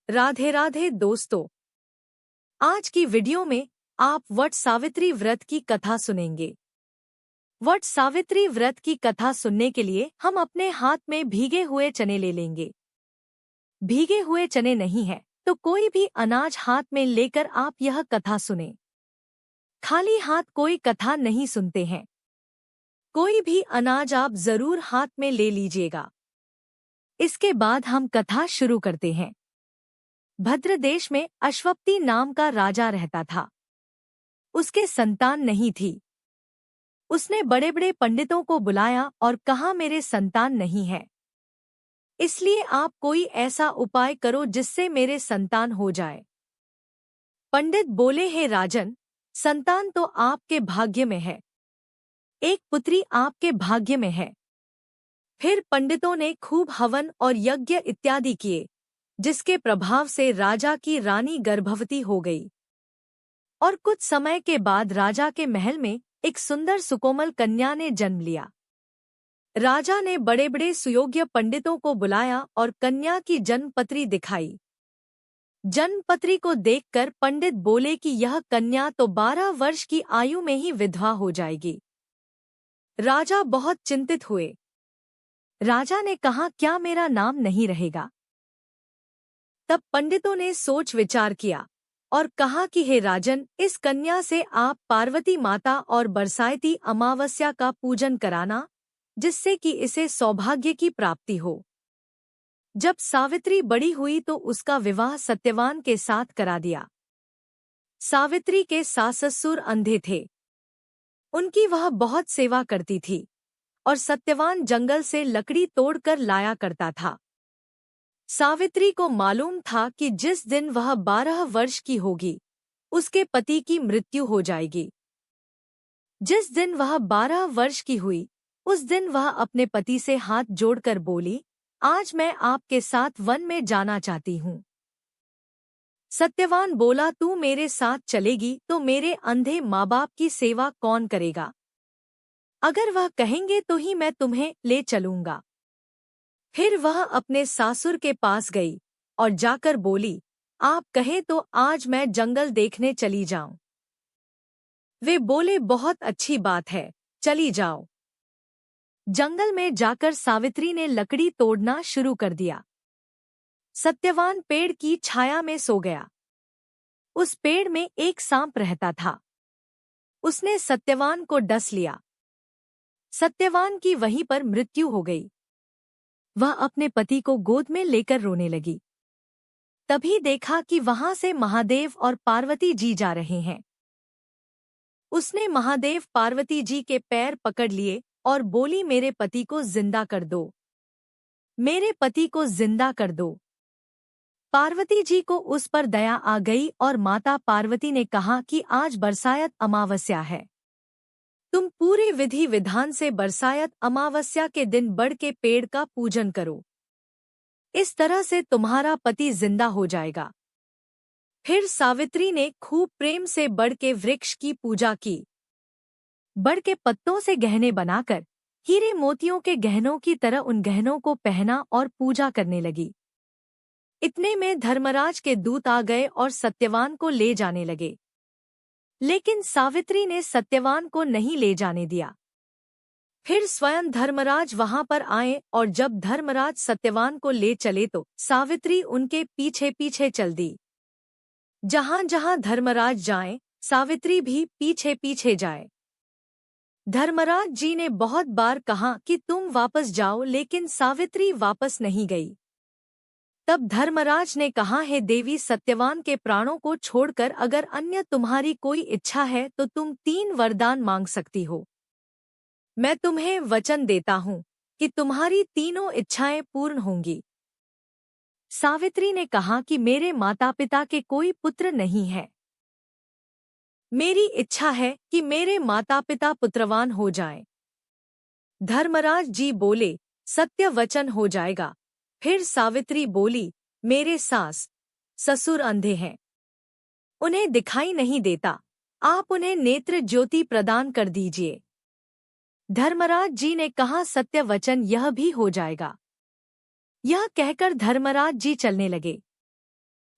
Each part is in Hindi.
राधे राधे दोस्तों, आज की वीडियो में आप वट सावित्री व्रत की कथा सुनेंगे। वट सावित्री व्रत की कथा सुनने के लिए हम अपने हाथ में भीगे हुए चने ले लेंगे। भीगे हुए चने नहीं है तो कोई भी अनाज हाथ में लेकर आप यह कथा सुनें। खाली हाथ कोई कथा नहीं सुनते हैं। कोई भी अनाज आप जरूर हाथ में ले लीजिएगा। इसके बाद हम कथा शुरू करते हैं। भद्र देश में अश्वपति नाम का राजा रहता था। उसके संतान नहीं थी। उसने बड़े बड़े पंडितों को बुलाया और कहा, मेरे संतान नहीं है, इसलिए आप कोई ऐसा उपाय करो जिससे मेरे संतान हो जाए। पंडित बोले, हे राजन, संतान तो आपके भाग्य में है, एक पुत्री आपके भाग्य में है। फिर पंडितों ने खूब हवन और यज्ञ इत्यादि किए, जिसके प्रभाव से राजा की रानी गर्भवती हो गई। और कुछ समय के बाद राजा के महल में एक सुंदर सुकोमल कन्या ने जन्म लिया। राजा ने बड़े बड़े सुयोग्य पंडितों को बुलाया और कन्या की जन्मपत्री दिखाई। जन्मपत्री को देखकर पंडित बोले कि यह कन्या तो 12 वर्ष की आयु में ही विधवा हो जाएगी। राजा बहुत चिंतित हुए। राजा ने कहा, क्या मेरा नाम नहीं रहेगा? तब पंडितों ने सोच विचार किया और कहा कि हे राजन, इस कन्या से आप पार्वती माता और बरसाती अमावस्या का पूजन कराना, जिससे कि इसे सौभाग्य की प्राप्ति हो। जब सावित्री बड़ी हुई तो उसका विवाह सत्यवान के साथ करा दिया। सावित्री के सास ससुर अंधे थे। उनकी वह बहुत सेवा करती थी और सत्यवान जंगल से लकड़ी तोड़कर लाया करता था। सावित्री को मालूम था कि जिस दिन वह 12 वर्ष की होगी, उसके पति की मृत्यु हो जाएगी। जिस दिन वह 12 वर्ष की हुई, उस दिन वह अपने पति से हाथ जोड़कर बोली, आज मैं आपके साथ वन में जाना चाहती हूँ। सत्यवान बोला, तू मेरे साथ चलेगी तो मेरे अंधे माँ बाप की सेवा कौन करेगा? अगर वह कहेंगे तो ही मैं तुम्हें ले चलूंगा। फिर वह अपने सासुर के पास गई और जाकर बोली, आप कहे तो आज मैं जंगल देखने चली जाऊं। वे बोले, बहुत अच्छी बात है, चली जाओ। जंगल में जाकर सावित्री ने लकड़ी तोड़ना शुरू कर दिया। सत्यवान पेड़ की छाया में सो गया। उस पेड़ में एक सांप रहता था। उसने सत्यवान को डस लिया। सत्यवान की वहीं पर मृत्यु हो गई। वह अपने पति को गोद में लेकर रोने लगी। तभी देखा कि वहां से महादेव और पार्वती जी जा रहे हैं। उसने महादेव पार्वती जी के पैर पकड़ लिए और बोली, मेरे पति को जिंदा कर दो, मेरे पति को जिंदा कर दो। पार्वती जी को उस पर दया आ गई और माता पार्वती ने कहा कि आज बरसायत अमावस्या है, तुम पूरे विधि विधान से बरसायत अमावस्या के दिन बड़ के पेड़ का पूजन करो, इस तरह से तुम्हारा पति जिंदा हो जाएगा। फिर सावित्री ने खूब प्रेम से बड़ के वृक्ष की पूजा की। बड़ के पत्तों से गहने बनाकर हीरे मोतियों के गहनों की तरह उन गहनों को पहना और पूजा करने लगी। इतने में धर्मराज के दूत आ गए और सत्यवान को ले जाने लगे, लेकिन सावित्री ने सत्यवान को नहीं ले जाने दिया। फिर स्वयं धर्मराज वहां पर आए और जब धर्मराज सत्यवान को ले चले तो सावित्री उनके पीछे पीछे चल दी। जहां जहां धर्मराज जाए, सावित्री भी पीछे पीछे जाए। धर्मराज जी ने बहुत बार कहा कि तुम वापस जाओ, लेकिन सावित्री वापस नहीं गई। तब धर्मराज ने कहा, हे देवी, सत्यवान के प्राणों को छोड़कर अगर अन्य तुम्हारी कोई इच्छा है तो तुम 3 वरदान मांग सकती हो। मैं तुम्हें वचन देता हूँ कि तुम्हारी तीनों इच्छाएं पूर्ण होंगी। सावित्री ने कहा कि मेरे माता पिता के कोई पुत्र नहीं है। मेरी इच्छा है कि मेरे माता पिता पुत्रवान हो जाएं। धर्मराज जी बोले, सत्य वचन हो जाएगा। फिर सावित्री बोली, मेरे सास ससुर अंधे हैं, उन्हें दिखाई नहीं देता, आप उन्हें नेत्र ज्योति प्रदान कर दीजिए। धर्मराज जी ने कहा, सत्य वचन, यह भी हो जाएगा। यह कहकर धर्मराज जी चलने लगे।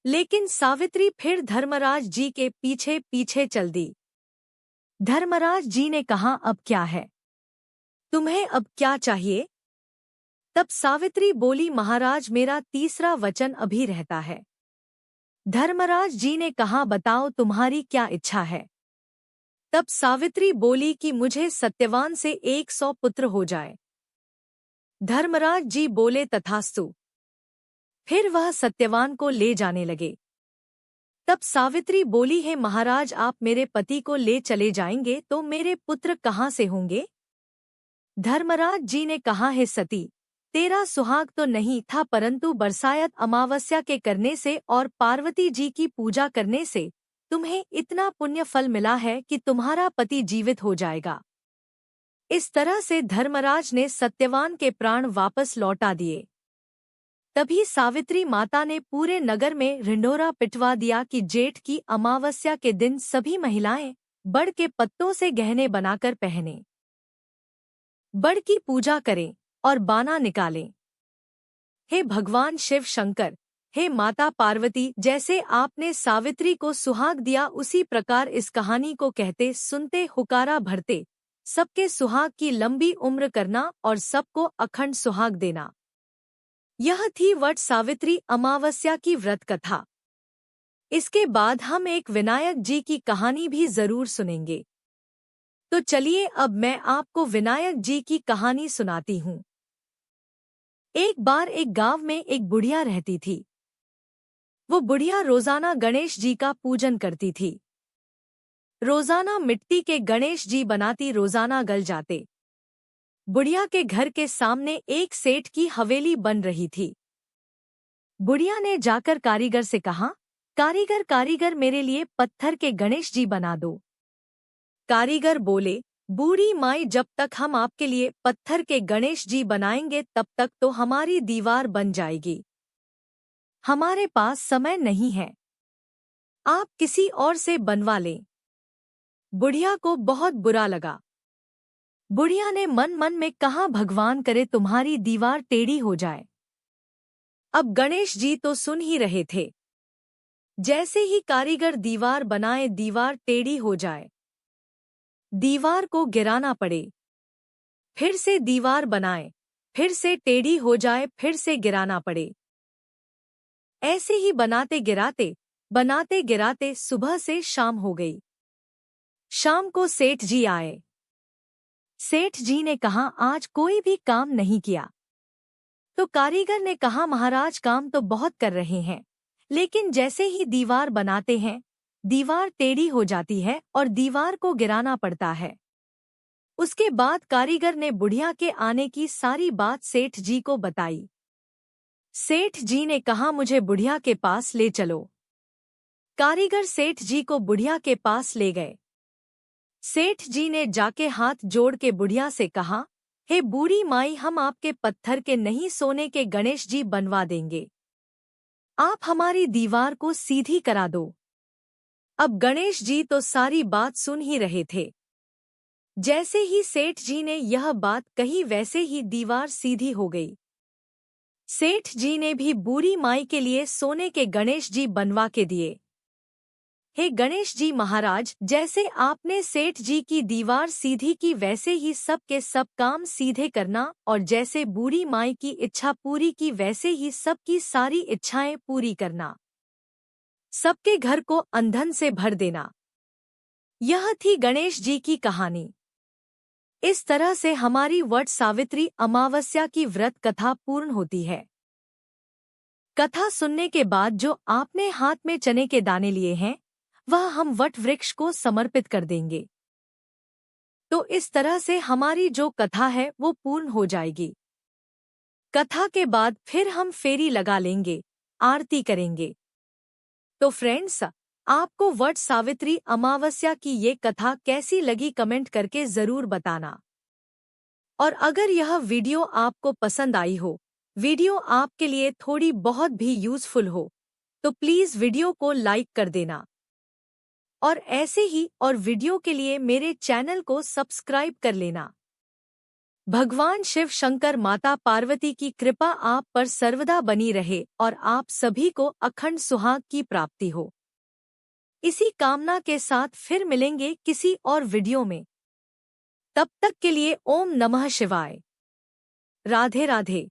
लेकिन सावित्री फिर धर्मराज जी के पीछे पीछे चल दी। धर्मराज जी ने कहा, अब क्या है? तुम्हें अब क्या चाहिए? तब सावित्री बोली, महाराज मेरा तीसरा वचन अभी रहता है। धर्मराज जी ने कहा, बताओ तुम्हारी क्या इच्छा है? तब सावित्री बोली कि मुझे सत्यवान से 100 पुत्र हो जाए। धर्मराज जी बोले, तथास्तु। फिर वह सत्यवान को ले जाने लगे। तब सावित्री बोली, है महाराज आप मेरे पति को ले चले जाएंगे तो मेरे पुत्र कहाँ से होंगे? धर्मराज जी ने कहा, है सती, तेरा सुहाग तो नहीं था, परंतु बरसायत अमावस्या के करने से और पार्वती जी की पूजा करने से तुम्हें इतना पुण्य फल मिला है कि तुम्हारा पति जीवित हो जाएगा। इस तरह से धर्मराज ने सत्यवान के प्राण वापस लौटा दिए। तभी सावित्री माता ने पूरे नगर में ढिंढोरा पिटवा दिया कि जेठ की अमावस्या के दिन सभी महिलाएं बड़ के पत्तों से गहने बनाकर पहने, बड़ की पूजा करें और बाना निकालें। हे भगवान शिव शंकर, हे माता पार्वती, जैसे आपने सावित्री को सुहाग दिया उसी प्रकार इस कहानी को कहते सुनते हुकारा भरते सबके सुहाग की लंबी उम्र करना और सबको अखंड सुहाग देना। यह थी वट सावित्री अमावस्या की व्रत कथा। इसके बाद हम एक विनायक जी की कहानी भी जरूर सुनेंगे। तो चलिए अब मैं आपको विनायक जी की कहानी सुनाती हूँ। एक बार एक गांव में एक बुढ़िया रहती थी। वो बुढ़िया रोजाना गणेश जी का पूजन करती थी। रोजाना मिट्टी के गणेश जी बनाती, रोजाना गल जाते। बुढ़िया के घर के सामने एक सेठ की हवेली बन रही थी। बुढ़िया ने जाकर कारीगर से कहा, कारीगर कारीगर मेरे लिए पत्थर के गणेश जी बना दो। कारीगर बोले, बूढ़ी माई, जब तक हम आपके लिए पत्थर के गणेश जी बनाएंगे तब तक तो हमारी दीवार बन जाएगी। हमारे पास समय नहीं है, आप किसी और से बनवा लें। बुढ़िया को बहुत बुरा लगा। बुढ़िया ने मन मन में कहा, भगवान करे तुम्हारी दीवार टेढ़ी हो जाए। अब गणेश जी तो सुन ही रहे थे। जैसे ही कारीगर दीवार बनाए, दीवार टेढ़ी हो जाए, दीवार को गिराना पड़े, फिर से दीवार बनाए, फिर से टेढ़ी हो जाए, फिर से गिराना पड़े। ऐसे ही बनाते गिराते सुबह से शाम हो गई। शाम को सेठ जी आए। सेठ जी ने कहा, आज कोई भी काम नहीं किया। तो कारीगर ने कहा, महाराज काम तो बहुत कर रहे हैं, लेकिन जैसे ही दीवार बनाते हैं दीवार टेढ़ी हो जाती है और दीवार को गिराना पड़ता है। उसके बाद कारीगर ने बुढ़िया के आने की सारी बात सेठ जी को बताई। सेठ जी ने कहा, मुझे बुढ़िया के पास ले चलो। कारीगर सेठ जी को बुढ़िया के पास ले गए। सेठ जी ने जाके हाथ जोड़ के बुढ़िया से कहा, हे बूढ़ी माई, हम आपके पत्थर के नहीं सोने के गणेश जी बनवा देंगे। आप हमारी दीवार को सीधी करा दो। अब गणेश जी तो सारी बात सुन ही रहे थे। जैसे ही सेठ जी ने यह बात कही वैसे ही दीवार सीधी हो गई। सेठ जी ने भी बूढ़ी माई के लिए सोने के गणेश जी बनवा के दिए। हे गणेश जी महाराज, जैसे आपने सेठ जी की दीवार सीधी की वैसे ही सब के सब काम सीधे करना, और जैसे बूढ़ी माई की इच्छा पूरी की वैसे ही सबकी सारी इच्छाएं पूरी करना। सबके घर को अंधन से भर देना। यह थी गणेश जी की कहानी। इस तरह से हमारी वट सावित्री अमावस्या की व्रत कथा पूर्ण होती है। कथा सुनने के बाद जो आपने हाथ में चने के दाने लिए हैं वह हम वट वृक्ष को समर्पित कर देंगे। तो इस तरह से हमारी जो कथा है वो पूर्ण हो जाएगी। कथा के बाद फिर हम फेरी लगा लेंगे, आरती करेंगे। तो फ्रेंड्स, आपको वट सावित्री अमावस्या की ये कथा कैसी लगी कमेंट करके जरूर बताना। और अगर यह वीडियो आपको पसंद आई हो, वीडियो आपके लिए थोड़ी बहुत भी यूजफुल हो, तो प्लीज वीडियो को लाइक कर देना। और ऐसे ही और वीडियो के लिए मेरे चैनल को सब्सक्राइब कर लेना। भगवान शिव शंकर माता पार्वती की कृपा आप पर सर्वदा बनी रहे और आप सभी को अखंड सुहाग की प्राप्ति हो। इसी कामना के साथ फिर मिलेंगे किसी और वीडियो में। तब तक के लिए ओम नमः शिवाय। राधे राधे।